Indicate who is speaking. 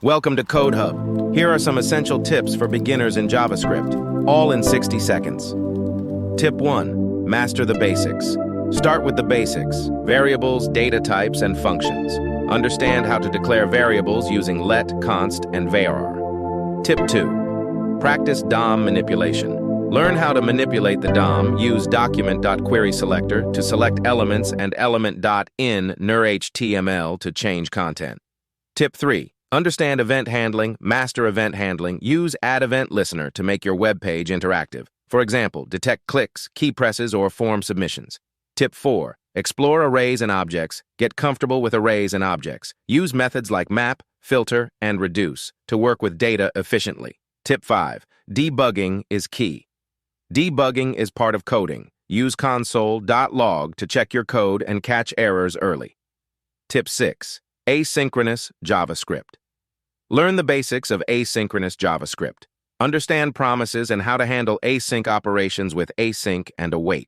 Speaker 1: Welcome to Code Hub. Here are some essential tips for beginners in JavaScript, all in 60 seconds. Tip 1. Master the basics. Start with the basics: variables, data types, and functions. Understand how to declare variables using let, const, and var. Tip 2. Practice DOM manipulation. Learn how to manipulate the DOM. Use document.querySelector to select elements and element.in html to change content. Tip 3. Understand event handling, master event handling. Use Add Event Listener to make your web page interactive. For example, detect clicks, key presses, or form submissions. Tip 4. Explore arrays and objects. Get comfortable with arrays and objects. Use methods like map, filter, and reduce to work with data efficiently. Tip 5. Debugging is key. Debugging is part of coding. Use console.log to check your code and catch errors early. Tip 6. Asynchronous JavaScript. Learn the basics of asynchronous JavaScript. Understand promises and how to handle async operations with async and await.